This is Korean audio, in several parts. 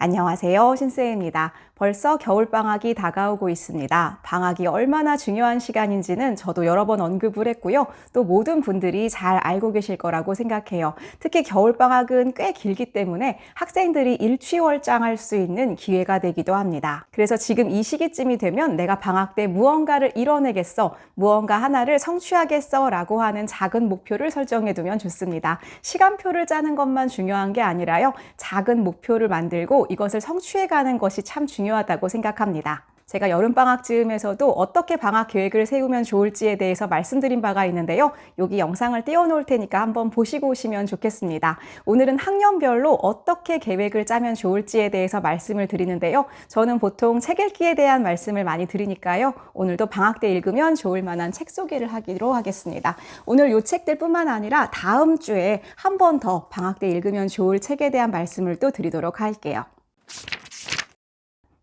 안녕하세요. 신쌤입니다. 벌써 겨울방학이 다가오고 있습니다. 방학이 얼마나 중요한 시간인지는 저도 여러 번 언급을 했고요. 또 모든 분들이 잘 알고 계실 거라고 생각해요. 특히 겨울방학은 꽤 길기 때문에 학생들이 일취월장할 수 있는 기회가 되기도 합니다. 그래서 지금 이 시기쯤이 되면 내가 방학 때 무언가를 이뤄내겠어, 무언가 하나를 성취하겠어 라고 하는 작은 목표를 설정해 두면 좋습니다. 시간표를 짜는 것만 중요한 게 아니라요. 작은 목표를 만들고 이것을 성취해가는 것이 참 중요하다고 생각합니다. 제가 여름방학 즈음에서도 어떻게 방학 계획을 세우면 좋을지에 대해서 말씀드린 바가 있는데요. 여기 영상을 띄워놓을 테니까 한번 보시고 오시면 좋겠습니다. 오늘은 학년별로 어떻게 계획을 짜면 좋을지에 대해서 말씀을 드리는데요. 저는 보통 책 읽기에 대한 말씀을 많이 드리니까요. 오늘도 방학 때 읽으면 좋을 만한 책 소개를 하기로 하겠습니다. 오늘 이 책들 뿐만 아니라 다음 주에 한 번 더 방학 때 읽으면 좋을 책에 대한 말씀을 또 드리도록 할게요.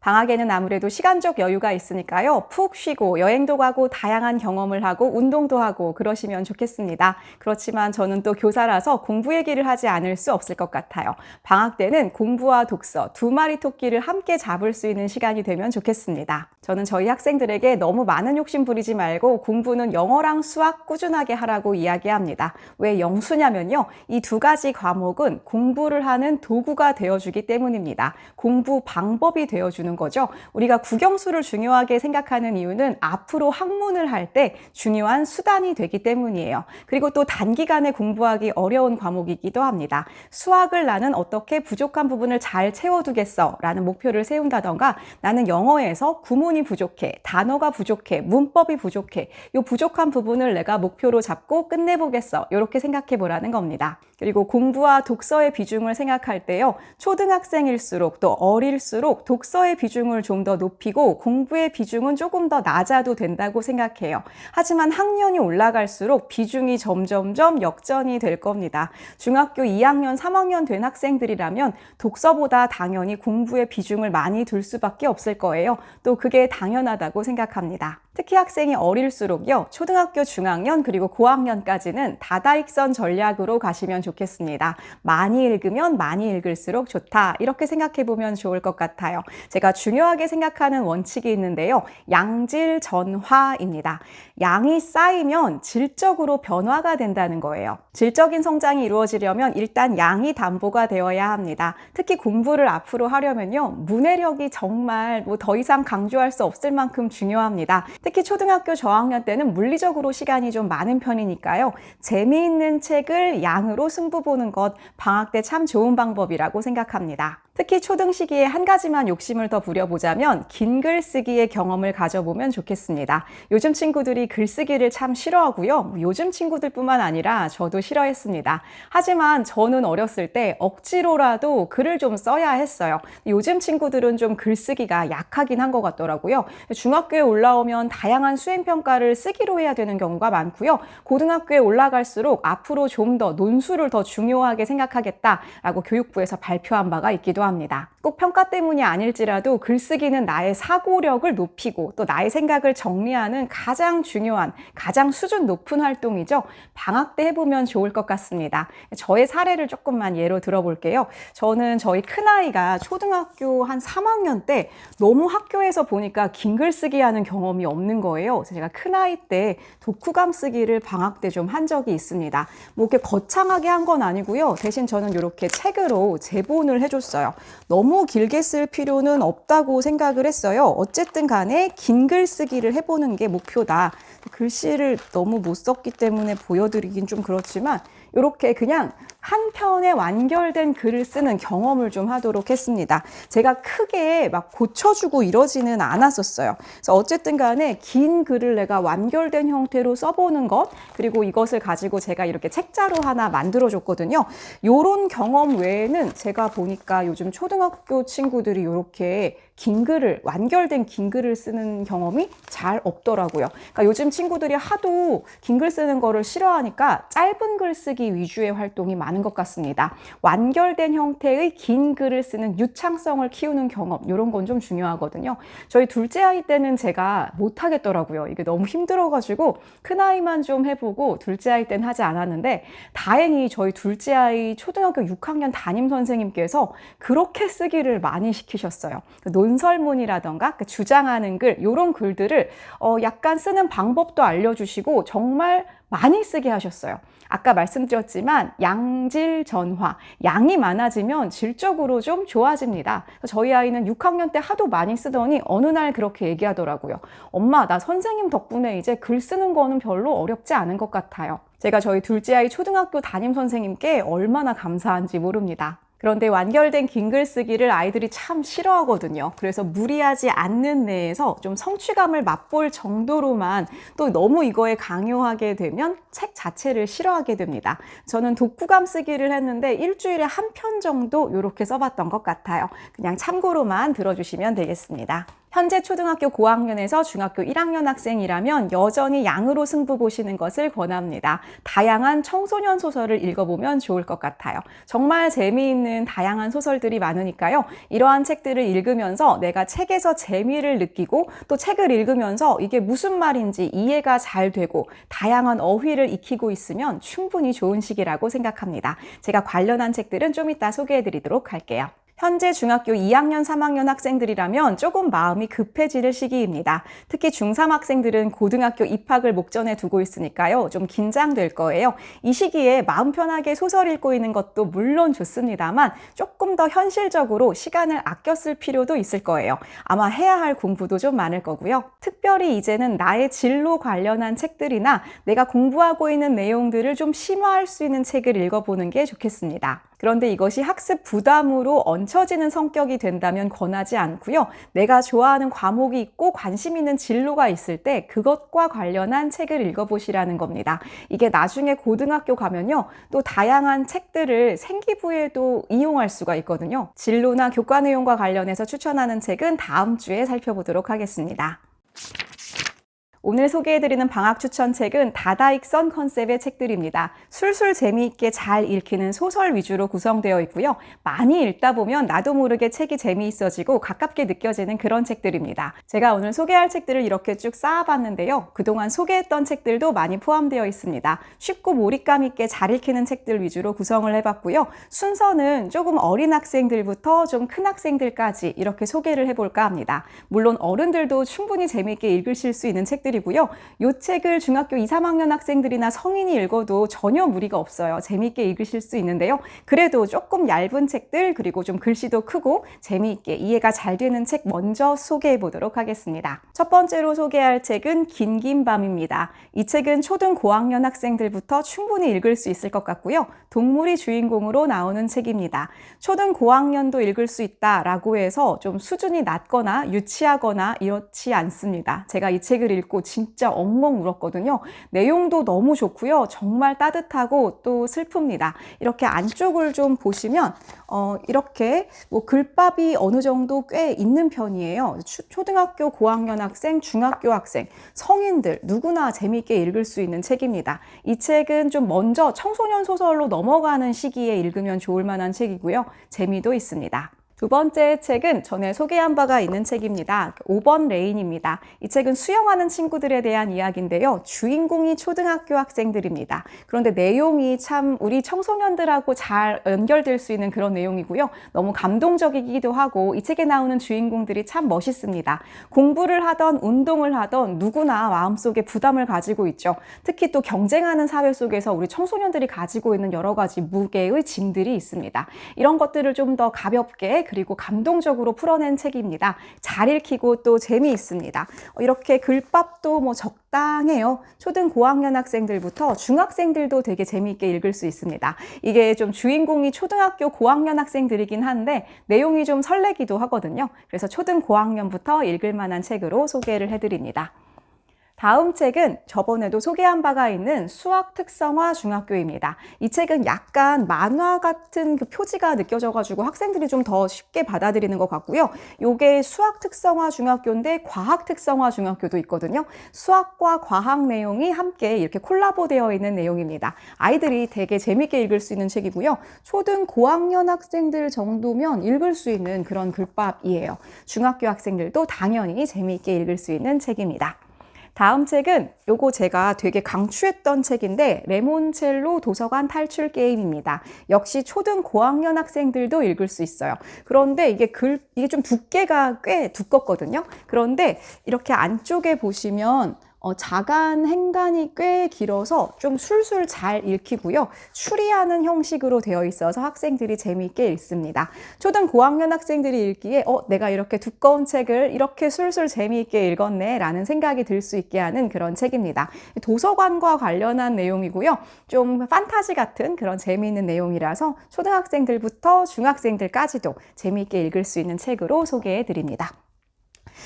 방학에는 아무래도 시간적 여유가 있으니까요. 푹 쉬고 여행도 가고 다양한 경험을 하고 운동도 하고 그러시면 좋겠습니다. 그렇지만 저는 또 교사라서 공부 얘기를 하지 않을 수 없을 것 같아요. 방학 때는 공부와 독서 두 마리 토끼를 함께 잡을 수 있는 시간이 되면 좋겠습니다. 저는 저희 학생들에게 너무 많은 욕심 부리지 말고 공부는 영어랑 수학 꾸준하게 하라고 이야기합니다. 왜 영수냐면요. 이 두 가지 과목은 공부를 하는 도구가 되어주기 때문입니다. 공부 방법이 되어주는 거죠. 우리가 국영수를 중요하게 생각하는 이유는 앞으로 학문을 할 때 중요한 수단이 되기 때문이에요. 그리고 또 단기간에 공부하기 어려운 과목이기도 합니다. 수학을 나는 어떻게 부족한 부분을 잘 채워두겠어 라는 목표를 세운다던가 나는 영어에서 구문이 부족해, 단어가 부족해, 문법이 부족해 이 부족한 부분을 내가 목표로 잡고 끝내보겠어 이렇게 생각해 보라는 겁니다. 그리고 공부와 독서의 비중을 생각할 때요. 초등학생일수록 또 어릴수록 독서의 비중을 좀 더 높이고 공부의 비중은 조금 더 낮아도 된다고 생각해요. 하지만 학년이 올라갈수록 비중이 점점점 역전이 될 겁니다. 중학교 2학년, 3학년 된 학생들이라면 독서보다 당연히 공부의 비중을 많이 둘 수밖에 없을 거예요. 또 그게 당연하다고 생각합니다. 특히 학생이 어릴수록요. 초등학교 중학년 그리고 고학년까지는 다다익선 전략으로 가시면 좋겠습니다. 많이 읽으면 많이 읽을수록 좋다. 이렇게 생각해 보면 좋을 것 같아요. 제가 중요하게 생각하는 원칙이 있는데요. 양질전화입니다. 양이 쌓이면 질적으로 변화가 된다는 거예요. 질적인 성장이 이루어지려면 일단 양이 담보가 되어야 합니다. 특히 공부를 앞으로 하려면요. 문해력이 정말 더 이상 강조할 수 없을 만큼 중요합니다. 특히 초등학교 저학년 때는 물리적으로 시간이 좀 많은 편이니까요. 재미있는 책을 양으로 승부 보는 것 방학 때 참 좋은 방법이라고 생각합니다. 특히 초등 시기에 한 가지만 욕심을 더 부려보자면 긴 글쓰기의 경험을 가져보면 좋겠습니다. 요즘 친구들이 글쓰기를 참 싫어하고요. 요즘 친구들뿐만 아니라 저도 싫어했습니다. 하지만 저는 어렸을 때 억지로라도 글을 좀 써야 했어요. 요즘 친구들은 좀 글쓰기가 약하긴 한 것 같더라고요. 중학교에 올라오면 다양한 수행평가를 쓰기로 해야 되는 경우가 많고요. 고등학교에 올라갈수록 앞으로 좀 더 논술을 더 중요하게 생각하겠다라고 교육부에서 발표한 바가 있기도 합니다. 꼭 평가 때문이 아닐지라도 글쓰기는 나의 사고력을 높이고 또 나의 생각을 정리하는 가장 중요한, 가장 수준 높은 활동이죠. 방학 때 해보면 좋을 것 같습니다. 저의 사례를 조금만 예로 들어볼게요. 저는 저희 큰아이가 초등학교 한 3학년 때 너무 학교에서 보니까 긴 글쓰기 하는 경험이 없는 거예요. 그래서 제가 큰아이 때 독후감 쓰기를 방학 때 좀 한 적이 있습니다. 뭐 이렇게 거창하게 한 건 아니고요. 대신 저는 이렇게 책으로 제본을 해줬어요. 너무 길게 쓸 필요는 없다고 생각을 했어요. 어쨌든 간에 긴 글쓰기를 해보는 게 목표다. 글씨를 너무 못 썼기 때문에 보여드리긴 좀 그렇지만 이렇게 그냥 한 편에 완결된 글을 쓰는 경험을 좀 하도록 했습니다. 제가 크게 막 고쳐주고 이러지는 않았었어요. 그래서 어쨌든 간에 긴 글을 내가 완결된 형태로 써보는 것, 그리고 이것을 가지고 제가 이렇게 책자로 하나 만들어줬거든요. 요런 경험 외에는 제가 보니까 요즘 초등학교 친구들이 이렇게 긴 글을, 완결된 긴 글을 쓰는 경험이 잘 없더라고요. 그러니까 요즘 친구들이 하도 긴 글 쓰는 거를 싫어하니까 짧은 글 쓰기 위주의 활동이 많아요. 많은 것 같습니다. 완결된 형태의 긴 글을 쓰는 유창성을 키우는 경험, 이런 건 좀 중요하거든요. 저희 둘째 아이 때는 제가 못하겠더라고요. 이게 너무 힘들어가지고 큰아이만 좀 해보고 둘째 아이 때는 하지 않았는데, 다행히 저희 둘째 아이 초등학교 6학년 담임 선생님께서 그렇게 쓰기를 많이 시키셨어요. 논설문이라던가 주장하는 글, 이런 글들을 약간 쓰는 방법도 알려주시고 정말 많이 쓰게 하셨어요. 아까 말씀드렸지만 양질전화, 양이 많아지면 질적으로 좀 좋아집니다. 저희 아이는 6학년 때 하도 많이 쓰더니 어느 날 그렇게 얘기하더라고요. 엄마, 나 선생님 덕분에 이제 글 쓰는 거는 별로 어렵지 않은 것 같아요. 제가 저희 둘째 아이 초등학교 담임 선생님께 얼마나 감사한지 모릅니다. 그런데 완결된 긴 글쓰기를 아이들이 참 싫어하거든요. 그래서 무리하지 않는 내에서 좀 성취감을 맛볼 정도로만, 또 너무 이거에 강요하게 되면 책 자체를 싫어하게 됩니다. 저는 독후감 쓰기를 했는데 일주일에 한 편 정도 이렇게 써봤던 것 같아요. 그냥 참고로만 들어주시면 되겠습니다. 현재 초등학교 고학년에서 중학교 1학년 학생이라면 여전히 양으로 승부 보시는 것을 권합니다. 다양한 청소년 소설을 읽어보면 좋을 것 같아요. 정말 재미있는 다양한 소설들이 많으니까요. 이러한 책들을 읽으면서 내가 책에서 재미를 느끼고, 또 책을 읽으면서 이게 무슨 말인지 이해가 잘 되고 다양한 어휘를 익히고 있으면 충분히 좋은 시기라고 생각합니다. 제가 관련한 책들은 좀 이따 소개해드리도록 할게요. 현재 중학교 2학년, 3학년 학생들이라면 조금 마음이 급해질 시기입니다. 특히 중3 학생들은 고등학교 입학을 목전에 두고 있으니까요. 좀 긴장될 거예요. 이 시기에 마음 편하게 소설 읽고 있는 것도 물론 좋습니다만 조금 더 현실적으로 시간을 아껴 쓸 필요도 있을 거예요. 아마 해야 할 공부도 좀 많을 거고요. 특별히 이제는 나의 진로 관련한 책들이나 내가 공부하고 있는 내용들을 좀 심화할 수 있는 책을 읽어보는 게 좋겠습니다. 그런데 이것이 학습 부담으로 얹혀지는 성격이 된다면 권하지 않고요. 내가 좋아하는 과목이 있고 관심 있는 진로가 있을 때 그것과 관련한 책을 읽어보시라는 겁니다. 이게 나중에 고등학교 가면요, 또 다양한 책들을 생기부에도 이용할 수가 있거든요. 진로나 교과 내용과 관련해서 추천하는 책은 다음 주에 살펴보도록 하겠습니다. 오늘 소개해드리는 방학 추천책은 다다익선 컨셉의 책들입니다. 술술 재미있게 잘 읽히는 소설 위주로 구성되어 있고요. 많이 읽다 보면 나도 모르게 책이 재미있어지고 가깝게 느껴지는 그런 책들입니다. 제가 오늘 소개할 책들을 이렇게 쭉 쌓아봤는데요. 그동안 소개했던 책들도 많이 포함되어 있습니다. 쉽고 몰입감 있게 잘 읽히는 책들 위주로 구성을 해봤고요. 순서는 조금 어린 학생들부터 좀 큰 학생들까지 이렇게 소개를 해볼까 합니다. 물론 어른들도 충분히 재미있게 읽으실 수 있는 책들 이고요. 이 책을 중학교 2, 3학년 학생들이나 성인이 읽어도 전혀 무리가 없어요. 재미있게 읽으실 수 있는데요. 그래도 조금 얇은 책들, 그리고 좀 글씨도 크고 재미있게 이해가 잘 되는 책 먼저 소개해 보도록 하겠습니다. 첫 번째로 소개할 책은 긴긴 밤입니다. 이 책은 초등 고학년 학생들부터 충분히 읽을 수 있을 것 같고요. 동물이 주인공으로 나오는 책입니다. 초등 고학년도 읽을 수 있다라고 해서 좀 수준이 낮거나 유치하거나 이렇지 않습니다. 제가 이 책을 읽고 진짜 엉엉 울었거든요. 내용도 너무 좋고요. 정말 따뜻하고 또 슬픕니다. 이렇게 안쪽을 좀 보시면 이렇게 글밥이 어느 정도 꽤 있는 편이에요. 초등학교 고학년 학생, 중학교 학생, 성인들 누구나 재미있게 읽을 수 있는 책입니다. 이 책은 좀 먼저 청소년 소설로 넘어가는 시기에 읽으면 좋을 만한 책이고요. 재미도 있습니다. 두 번째 책은 전에 소개한 바가 있는 책입니다. 5번 레인입니다. 이 책은 수영하는 친구들에 대한 이야기인데요. 주인공이 초등학교 학생들입니다. 그런데 내용이 참 우리 청소년들하고 잘 연결될 수 있는 그런 내용이고요. 너무 감동적이기도 하고 이 책에 나오는 주인공들이 참 멋있습니다. 공부를 하던 운동을 하던 누구나 마음속에 부담을 가지고 있죠. 특히 또 경쟁하는 사회 속에서 우리 청소년들이 가지고 있는 여러 가지 무게의 짐들이 있습니다. 이런 것들을 좀 더 가볍게 그리고 감동적으로 풀어낸 책입니다. 잘 읽히고 또 재미있습니다. 이렇게 글밥도 적당해요. 초등 고학년 학생들부터 중학생들도 되게 재미있게 읽을 수 있습니다. 이게 좀 주인공이 초등학교 고학년 학생들이긴 한데 내용이 좀 설레기도 하거든요. 그래서 초등 고학년부터 읽을 만한 책으로 소개를 해드립니다. 다음 책은 저번에도 소개한 바가 있는 수학 특성화 중학교입니다. 이 책은 약간 만화 같은 그 표지가 느껴져가지고 학생들이 좀 더 쉽게 받아들이는 것 같고요. 요게 수학 특성화 중학교인데 과학 특성화 중학교도 있거든요. 수학과 과학 내용이 함께 이렇게 콜라보되어 있는 내용입니다. 아이들이 되게 재밌게 읽을 수 있는 책이고요. 초등 고학년 학생들 정도면 읽을 수 있는 그런 글밥이에요. 중학교 학생들도 당연히 재미있게 읽을 수 있는 책입니다. 다음 책은 요거 제가 되게 강추했던 책인데 레몬첼로 도서관 탈출 게임입니다. 역시 초등 고학년 학생들도 읽을 수 있어요. 그런데 이게 좀 두께가 꽤 두껍거든요. 그런데 이렇게 안쪽에 보시면 자간 행간이 꽤 길어서 좀 술술 잘 읽히고요. 추리하는 형식으로 되어 있어서 학생들이 재미있게 읽습니다. 초등 고학년 학생들이 읽기에 내가 이렇게 두꺼운 책을 이렇게 술술 재미있게 읽었네 라는 생각이 들 수 있게 하는 그런 책입니다. 도서관과 관련한 내용이고요. 좀 판타지 같은 그런 재미있는 내용이라서 초등학생들부터 중학생들까지도 재미있게 읽을 수 있는 책으로 소개해 드립니다.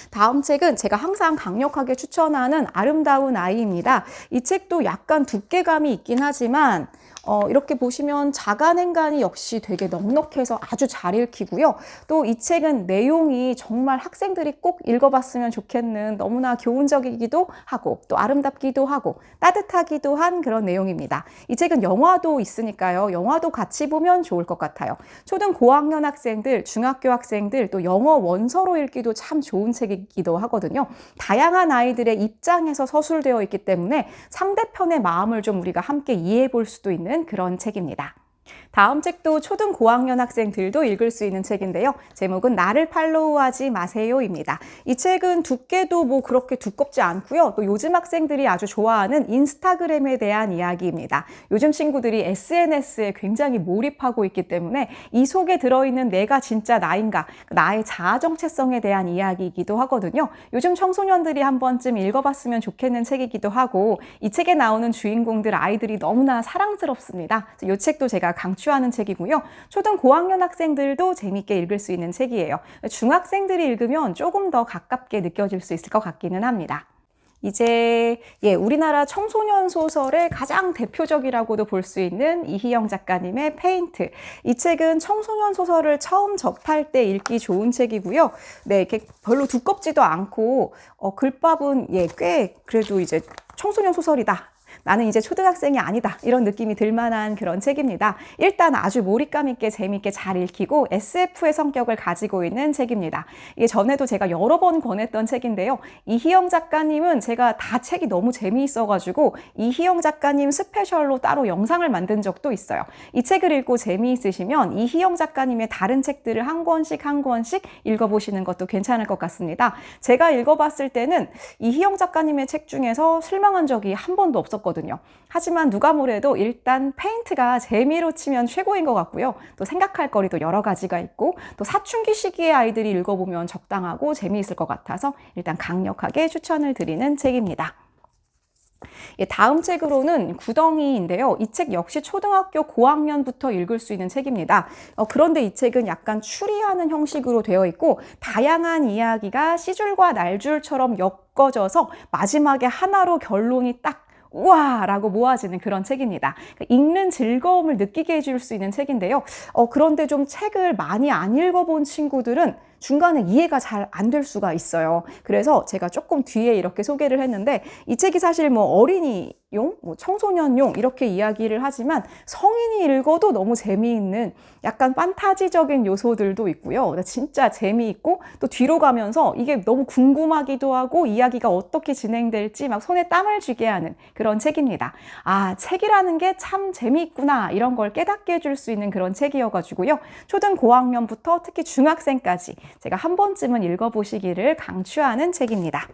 다음 책은 제가 항상 강력하게 추천하는 아름다운 아이입니다. 이 책도 약간 두께감이 있긴 하지만 이렇게 보시면 자간 행간이 역시 되게 넉넉해서 아주 잘 읽히고요. 또 이 책은 내용이 정말 학생들이 꼭 읽어봤으면 좋겠는 너무나 교훈적이기도 하고 또 아름답기도 하고 따뜻하기도 한 그런 내용입니다. 이 책은 영화도 있으니까요. 영화도 같이 보면 좋을 것 같아요. 초등 고학년 학생들, 중학교 학생들 또 영어 원서로 읽기도 참 좋은 책이기도 하거든요. 다양한 아이들의 입장에서 서술되어 있기 때문에 상대편의 마음을 좀 우리가 함께 이해해 볼 수도 있는 그런 책입니다. 다음 책도 초등 고학년 학생들도 읽을 수 있는 책인데요. 제목은 나를 팔로우하지 마세요입니다. 이 책은 두께도 뭐 그렇게 두껍지 않고요. 또 요즘 학생들이 아주 좋아하는 인스타그램에 대한 이야기입니다. 요즘 친구들이 SNS에 굉장히 몰입하고 있기 때문에 이 속에 들어있는 내가 진짜 나인가, 나의 자아 정체성에 대한 이야기이기도 하거든요. 요즘 청소년들이 한 번쯤 읽어봤으면 좋겠는 책이기도 하고 이 책에 나오는 주인공들 아이들이 너무나 사랑스럽습니다. 이 책도 제가 강추하는 책이고요. 초등 고학년 학생들도 재밌게 읽을 수 있는 책이에요. 중학생들이 읽으면 조금 더 가깝게 느껴질 수 있을 것 같기는 합니다. 이제 우리나라 청소년 소설의 가장 대표적이라고도 볼 수 있는 이희영 작가님의 페인트. 이 책은 청소년 소설을 처음 접할 때 읽기 좋은 책이고요. 네, 이렇게 별로 두껍지도 않고 글밥은 꽤 그래도 이제 청소년 소설이다. 나는 이제 초등학생이 아니다. 이런 느낌이 들 만한 그런 책입니다. 일단 아주 몰입감 있게 재미있게 잘 읽히고 SF의 성격을 가지고 있는 책입니다. 이게 전에도 제가 여러 번 권했던 책인데요. 이희영 작가님은 제가 다 책이 너무 재미있어가지고 이희영 작가님 스페셜로 따로 영상을 만든 적도 있어요. 이 책을 읽고 재미있으시면 이희영 작가님의 다른 책들을 한 권씩 읽어보시는 것도 괜찮을 것 같습니다. 제가 읽어봤을 때는 이희영 작가님의 책 중에서 실망한 적이 한 번도 없었거든요. 하지만 누가 뭐래도 일단 페인트가 재미로 치면 최고인 것 같고요. 또 생각할 거리도 여러 가지가 있고 또 사춘기 시기의 아이들이 읽어보면 적당하고 재미있을 것 같아서 일단 강력하게 추천을 드리는 책입니다. 다음 책으로는 구덩이인데요. 이 책 역시 초등학교 고학년부터 읽을 수 있는 책입니다. 그런데 이 책은 약간 추리하는 형식으로 되어 있고 다양한 이야기가 시줄과 날줄처럼 엮어져서 마지막에 하나로 결론이 딱 우와! 라고 모아지는 그런 책입니다. 읽는 즐거움을 느끼게 해줄 수 있는 책인데요. 그런데 좀 책을 많이 안 읽어본 친구들은 중간에 이해가 잘 안 될 수가 있어요. 그래서 제가 조금 뒤에 이렇게 소개를 했는데 이 책이 사실 뭐 어린이용, 청소년용 이렇게 이야기를 하지만 성인이 읽어도 너무 재미있는 약간 판타지적인 요소들도 있고요. 진짜 재미있고 또 뒤로 가면서 이게 너무 궁금하기도 하고 이야기가 어떻게 진행될지 막 손에 땀을 쥐게 하는 그런 책입니다. 아, 책이라는 게 참 재미있구나 이런 걸 깨닫게 해줄 수 있는 그런 책이어가지고요. 초등 고학년부터 특히 중학생까지 제가 한 번쯤은 읽어보시기를 강추하는 책입니다.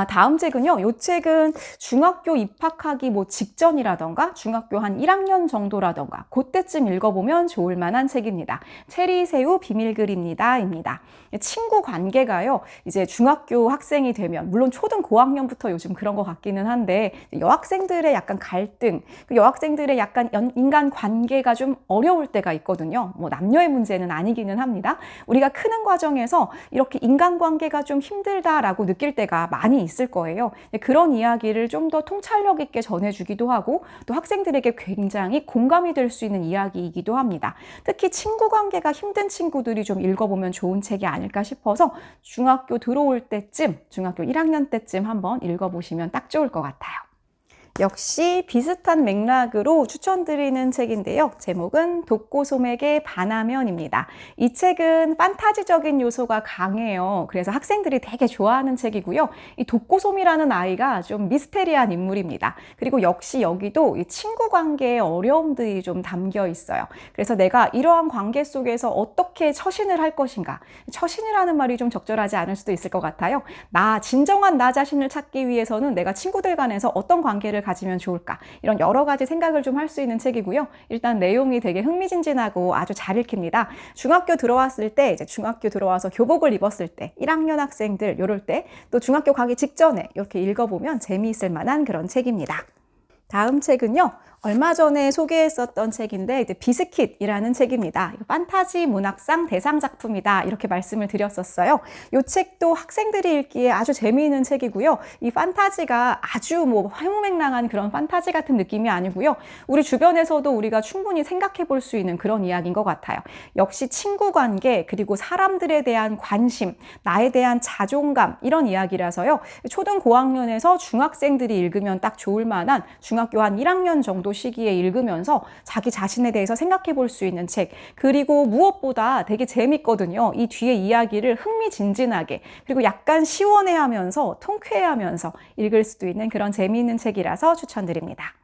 다음 책은요. 이 책은 중학교 입학하기 직전이라던가 중학교 한 1학년 정도라던가 그때쯤 읽어보면 좋을 만한 책입니다. 체리새우 비밀글입니다.입니다. 친구 관계가요. 이제 중학교 학생이 되면 물론 초등 고학년부터 요즘 그런 것 같기는 한데 여학생들의 약간 갈등, 여학생들의 약간 인간 관계가 좀 어려울 때가 있거든요. 남녀의 문제는 아니기는 합니다. 우리가 크는 과정에서 이렇게 인간관계가 좀 힘들다라고 느낄 때가 많이 많이 있을 거예요. 그런 이야기를 좀 더 통찰력 있게 전해주기도 하고 또 학생들에게 굉장히 공감이 될 수 있는 이야기이기도 합니다. 특히 친구 관계가 힘든 친구들이 좀 읽어보면 좋은 책이 아닐까 싶어서 중학교 들어올 때쯤, 중학교 1학년 때쯤 한번 읽어보시면 딱 좋을 것 같아요. 역시 비슷한 맥락으로 추천드리는 책인데요. 제목은 독고소맥의 반화면입니다. 이 책은 판타지적인 요소가 강해요. 그래서 학생들이 되게 좋아하는 책이고요. 이 독고솜이라는 아이가 좀 미스테리한 인물입니다. 그리고 역시 여기도 이 친구 관계의 어려움들이 좀 담겨 있어요. 그래서 내가 이러한 관계 속에서 어떻게 처신을 할 것인가. 처신이라는 말이 좀 적절하지 않을 수도 있을 것 같아요. 진정한 나 자신을 찾기 위해서는 내가 친구들 간에서 어떤 관계를 가지면 좋을까, 이런 여러 가지 생각을 좀 할 수 있는 책이고요. 일단 내용이 되게 흥미진진하고 아주 잘 읽힙니다. 중학교 들어왔을 때, 이제 중학교 들어와서 교복을 입었을 때, 1학년 학생들 요럴 때, 또 중학교 가기 직전에 이렇게 읽어보면 재미있을 만한 그런 책입니다. 다음 책은요, 얼마 전에 소개했었던 책인데 비스킷이라는 책입니다. 판타지 문학상 대상 작품이다, 이렇게 말씀을 드렸었어요. 이 책도 학생들이 읽기에 아주 재미있는 책이고요. 이 판타지가 아주 화무맹랑한 그런 판타지 같은 느낌이 아니고요. 우리 주변에서도 우리가 충분히 생각해 볼 수 있는 그런 이야기인 것 같아요. 역시 친구 관계, 그리고 사람들에 대한 관심, 나에 대한 자존감, 이런 이야기라서요. 초등 고학년에서 중학생들이 읽으면 딱 좋을 만한, 중학교 한 1학년 정도 시기에 읽으면서 자기 자신에 대해서 생각해 볼 수 있는 책, 그리고 무엇보다 되게 재밌거든요. 이 뒤에 이야기를 흥미진진하게, 그리고 약간 시원해하면서 통쾌해하면서 읽을 수도 있는 그런 재미있는 책이라서 추천드립니다.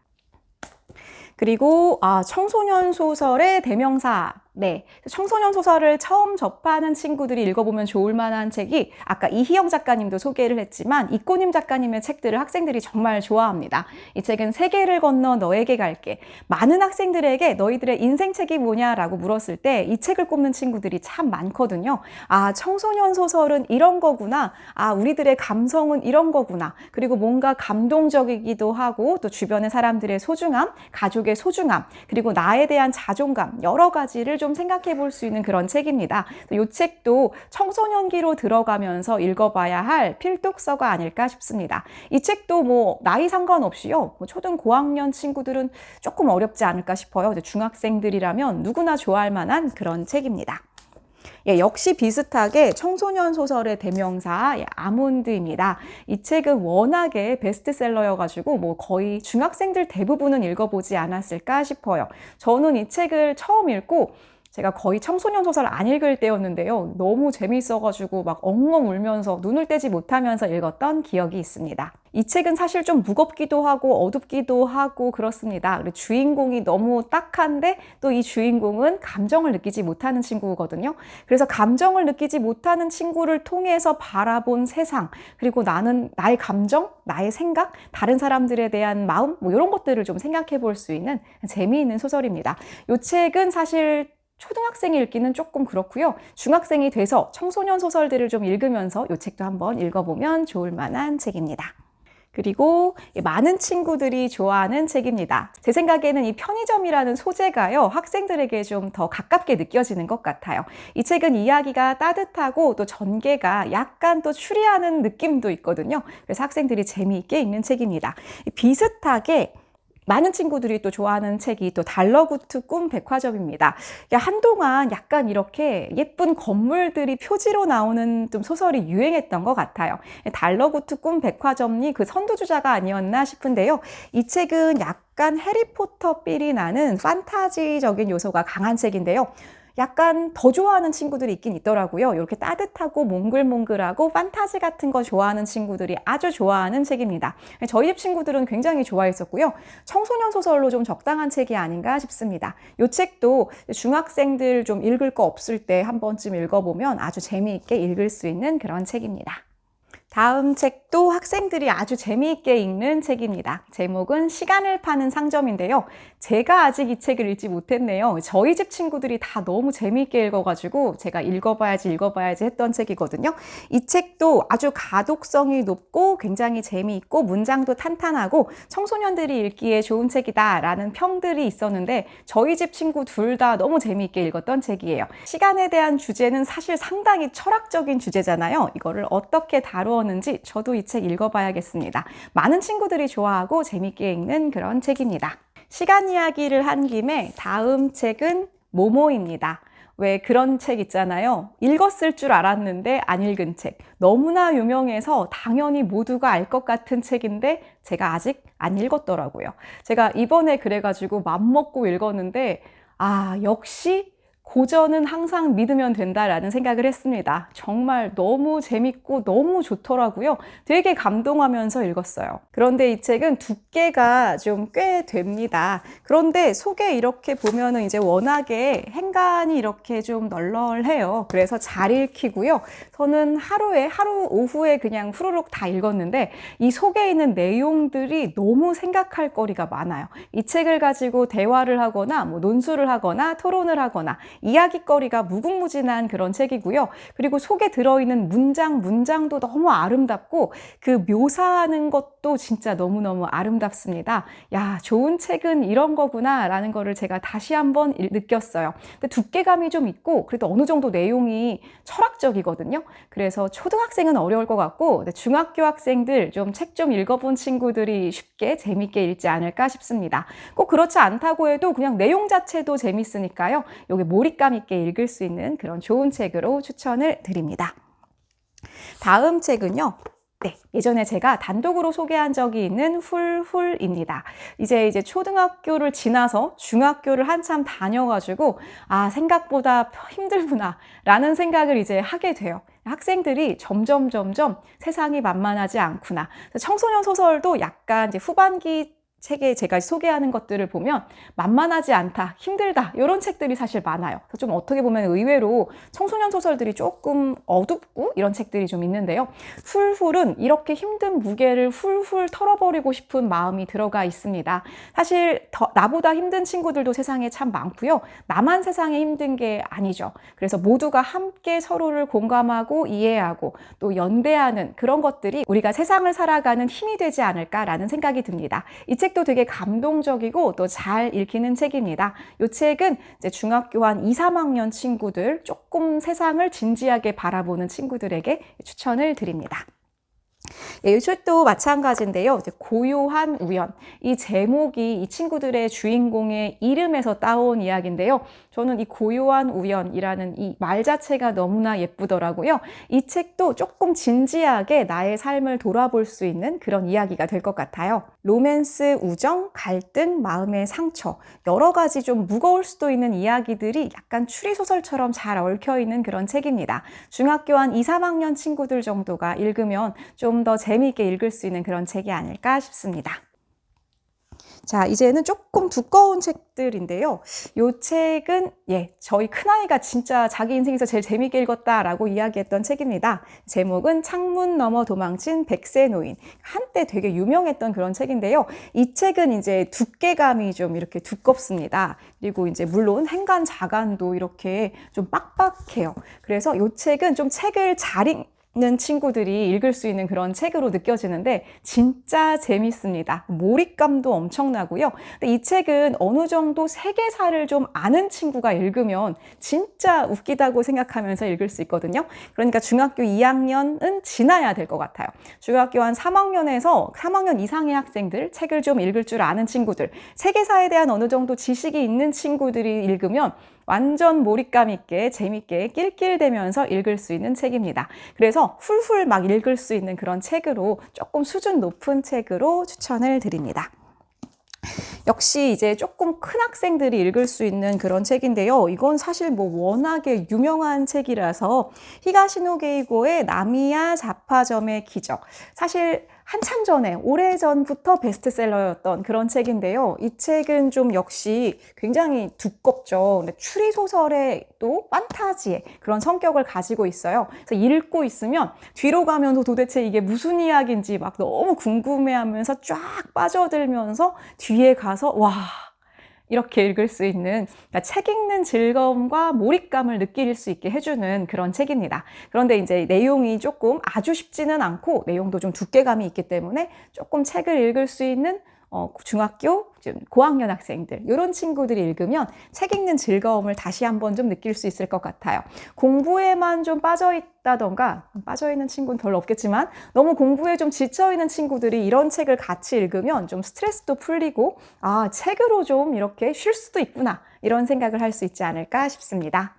그리고 청소년 소설의 대명사. 네, 청소년 소설을 처음 접하는 친구들이 읽어보면 좋을 만한 책이, 아까 이희영 작가님도 소개를 했지만 이꼬님 작가님의 책들을 학생들이 정말 좋아합니다. 이 책은 세계를 건너 너에게 갈게. 많은 학생들에게 너희들의 인생책이 뭐냐라고 물었을 때 이 책을 꼽는 친구들이 참 많거든요. 청소년 소설은 이런 거구나. 우리들의 감성은 이런 거구나. 그리고 뭔가 감동적이기도 하고, 또 주변의 사람들의 소중함, 가족의 소중함, 그리고 나에 대한 자존감, 여러 가지를 좀 생각해 볼 수 있는 그런 책입니다. 이 책도 청소년기로 들어가면서 읽어봐야 할 필독서가 아닐까 싶습니다. 이 책도 나이 상관없이요, 초등 고학년 친구들은 조금 어렵지 않을까 싶어요. 중학생들이라면 누구나 좋아할 만한 그런 책입니다. 역시 비슷하게 청소년 소설의 대명사 아몬드입니다. 이 책은 워낙에 베스트셀러여가지고 거의 중학생들 대부분은 읽어보지 않았을까 싶어요. 저는 이 책을 처음 읽고 제가 거의 청소년 소설 안 읽을 때였는데요. 너무 재미있어가지고 엉엉 울면서 눈을 떼지 못하면서 읽었던 기억이 있습니다. 이 책은 사실 좀 무겁기도 하고 어둡기도 하고 그렇습니다. 그리고 주인공이 너무 딱한데 또 이 주인공은 감정을 느끼지 못하는 친구거든요. 그래서 감정을 느끼지 못하는 친구를 통해서 바라본 세상, 그리고 나는 나의 감정, 나의 생각, 다른 사람들에 대한 마음, 이런 것들을 좀 생각해 볼 수 있는 재미있는 소설입니다. 이 책은 사실 초등학생이 읽기는 조금 그렇고요. 중학생이 돼서 청소년 소설들을 좀 읽으면서 이 책도 한번 읽어보면 좋을 만한 책입니다. 그리고 많은 친구들이 좋아하는 책입니다. 제 생각에는 이 편의점이라는 소재가요, 학생들에게 좀 더 가깝게 느껴지는 것 같아요. 이 책은 이야기가 따뜻하고 또 전개가 약간 또 추리하는 느낌도 있거든요. 그래서 학생들이 재미있게 읽는 책입니다. 비슷하게 많은 친구들이 또 좋아하는 책이 또 달러구트 꿈 백화점입니다. 한동안 약간 이렇게 예쁜 건물들이 표지로 나오는 좀 소설이 유행했던 것 같아요. 달러구트 꿈 백화점이 그 선두주자가 아니었나 싶은데요. 이 책은 약간 해리포터 필이 나는 판타지적인 요소가 강한 책인데요. 약간 더 좋아하는 친구들이 있긴 있더라고요. 이렇게 따뜻하고 몽글몽글하고 판타지 같은 거 좋아하는 친구들이 아주 좋아하는 책입니다. 저희 집 친구들은 굉장히 좋아했었고요. 청소년 소설로 좀 적당한 책이 아닌가 싶습니다. 이 책도 중학생들 좀 읽을 거 없을 때 한 번쯤 읽어보면 아주 재미있게 읽을 수 있는 그런 책입니다. 다음 책도 학생들이 아주 재미있게 읽는 책입니다. 제목은 시간을 파는 상점인데요. 제가 아직 이 책을 읽지 못했네요. 저희 집 친구들이 다 너무 재미있게 읽어가지고 제가 읽어봐야지 했던 책이거든요. 이 책도 아주 가독성이 높고 굉장히 재미있고 문장도 탄탄하고 청소년들이 읽기에 좋은 책이다라는 평들이 있었는데 저희 집 친구 둘 다 너무 재미있게 읽었던 책이에요. 시간에 대한 주제는 사실 상당히 철학적인 주제잖아요. 이거를 어떻게 다루었는지 읽었는지 저도 이 책 읽어봐야겠습니다. 많은 친구들이 좋아하고 재밌게 읽는 그런 책입니다. 시간 이야기를 한 김에 다음 책은 모모입니다. 왜 그런 책 있잖아요. 읽었을 줄 알았는데 안 읽은 책. 너무나 유명해서 당연히 모두가 알 것 같은 책인데 제가 아직 안 읽었더라고요. 제가 이번에 그래가지고 맘먹고 읽었는데 역시 고전은 항상 믿으면 된다라는 생각을 했습니다. 정말 너무 재밌고 너무 좋더라고요. 되게 감동하면서 읽었어요. 그런데 이 책은 두께가 좀 꽤 됩니다. 그런데 속에 이렇게 보면은 이제 워낙에 행간이 이렇게 좀 널널해요. 그래서 잘 읽히고요. 저는 하루 오후에 그냥 후루룩 다 읽었는데 이 속에 있는 내용들이 너무 생각할 거리가 많아요. 이 책을 가지고 대화를 하거나 논술을 하거나 토론을 하거나 이야기거리가 무궁무진한 그런 책이고요. 그리고 속에 들어있는 문장도 너무 아름답고 그 묘사하는 것도 진짜 너무너무 아름답습니다. 야, 좋은 책은 이런 거구나 라는 거를 제가 다시 한번 느꼈어요. 근데 두께감이 좀 있고 그래도 어느 정도 내용이 철학적이거든요. 그래서 초등학생은 어려울 것 같고 중학교 학생들 책 좀 읽어본 친구들이 쉽게 재밌게 읽지 않을까 싶습니다. 꼭 그렇지 않다고 해도 그냥 내용 자체도 재밌으니까요. 여기 몰입감 있게 읽을 수 있는 그런 좋은 책으로 추천을 드립니다. 다음 책은요. 예전에 제가 단독으로 소개한 적이 있는 훌훌입니다. 이제 초등학교를 지나서 중학교를 한참 다녀가지고 생각보다 힘들구나 라는 생각을 이제 하게 돼요. 학생들이 점점 세상이 만만하지 않구나. 청소년 소설도 약간 이제 후반기 책에 제가 소개하는 것들을 보면 만만하지 않다, 힘들다 이런 책들이 사실 많아요. 좀 어떻게 보면 의외로 청소년 소설들이 조금 어둡고 이런 책들이 좀 있는데요. 훌훌은 이렇게 힘든 무게를 훌훌 털어버리고 싶은 마음이 들어가 있습니다. 사실 나보다 힘든 친구들도 세상에 참 많고요. 나만 세상에 힘든 게 아니죠. 그래서 모두가 함께 서로를 공감하고 이해하고 또 연대하는 그런 것들이 우리가 세상을 살아가는 힘이 되지 않을까라는 생각이 듭니다. 이 책도 되게 감동적이고 또 잘 읽히는 책입니다. 이 책은 이제 중학교 한 2, 3학년 친구들, 조금 세상을 진지하게 바라보는 친구들에게 추천을 드립니다. 이 책도 마찬가지인데요. 고요한 우연. 이 제목이 이 친구들의 주인공의 이름에서 따온 이야기인데요. 저는 이 고요한 우연이라는 이 말 자체가 너무나 예쁘더라고요. 이 책도 조금 진지하게 나의 삶을 돌아볼 수 있는 그런 이야기가 될 것 같아요. 로맨스, 우정, 갈등, 마음의 상처 여러 가지 좀 무거울 수도 있는 이야기들이 약간 추리소설처럼 잘 얽혀있는 그런 책입니다. 중학교 한 2, 3학년 친구들 정도가 읽으면 좀 더 재미있게 읽을 수 있는 그런 책이 아닐까 싶습니다. 자, 이제는 조금 두꺼운 책들인데요. 이 책은 저희 큰아이가 진짜 자기 인생에서 제일 재미있게 읽었다라고 이야기했던 책입니다. 제목은 창문 너머 도망친 백세 노인. 한때 되게 유명했던 그런 책인데요. 이 책은 이제 두께감이 좀 이렇게 두껍습니다. 그리고 이제 물론 행간 자간도 이렇게 좀 빡빡해요. 그래서 이 책은 좀 책을 잘 읽는 친구들이 읽을 수 있는 그런 책으로 느껴지는데 진짜 재밌습니다. 몰입감도 엄청나고요. 근데 이 책은 어느 정도 세계사를 좀 아는 친구가 읽으면 진짜 웃기다고 생각하면서 읽을 수 있거든요. 그러니까 중학교 2학년은 지나야 될 것 같아요. 중학교 한 3학년에서 3학년 이상의 학생들, 책을 좀 읽을 줄 아는 친구들, 세계사에 대한 어느 정도 지식이 있는 친구들이 읽으면 완전 몰입감 있게 재밌게 낄낄대면서 읽을 수 있는 책입니다. 그래서 훌훌 막 읽을 수 있는 그런 책으로 조금 수준 높은 책으로 추천을 드립니다. 역시 이제 조금 큰 학생들이 읽을 수 있는 그런 책인데요. 이건 사실 워낙에 유명한 책이라서 히가시노 게이고의 나미야 잡화점의 기적. 사실 한참 전에 오래전부터 베스트셀러였던 그런 책인데요. 이 책은 좀 역시 굉장히 두껍죠. 근데 추리소설의 또 판타지의 그런 성격을 가지고 있어요. 그래서 읽고 있으면 뒤로 가면서 도대체 이게 무슨 이야기인지 막 너무 궁금해하면서 쫙 빠져들면서 뒤에 가서 와 이렇게 읽을 수 있는, 그러니까 책 읽는 즐거움과 몰입감을 느낄 수 있게 해주는 그런 책입니다. 그런데 이제 내용이 조금 아주 쉽지는 않고 내용도 좀 두께감이 있기 때문에 조금 책을 읽을 수 있는 중학교, 좀 고학년 학생들 이런 친구들이 읽으면 책 읽는 즐거움을 다시 한번 좀 느낄 수 있을 것 같아요. 공부에만 좀 빠져있다던가, 빠져있는 친구는 별로 없겠지만 너무 공부에 좀 지쳐있는 친구들이 이런 책을 같이 읽으면 좀 스트레스도 풀리고 책으로 좀 이렇게 쉴 수도 있구나 이런 생각을 할 수 있지 않을까 싶습니다.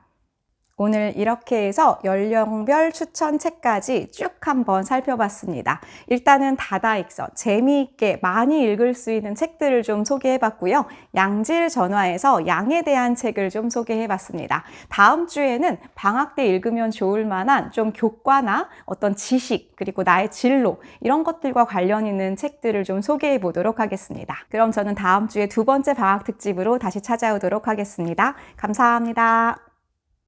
오늘 이렇게 해서 연령별 추천 책까지 쭉 한번 살펴봤습니다. 일단은 다다익선, 재미있게 많이 읽을 수 있는 책들을 좀 소개해봤고요. 양질 전화에서 양에 대한 책을 좀 소개해봤습니다. 다음 주에는 방학 때 읽으면 좋을 만한 좀 교과나 어떤 지식, 그리고 나의 진로 이런 것들과 관련 있는 책들을 좀 소개해보도록 하겠습니다. 그럼 저는 다음 주에 두 번째 방학 특집으로 다시 찾아오도록 하겠습니다. 감사합니다.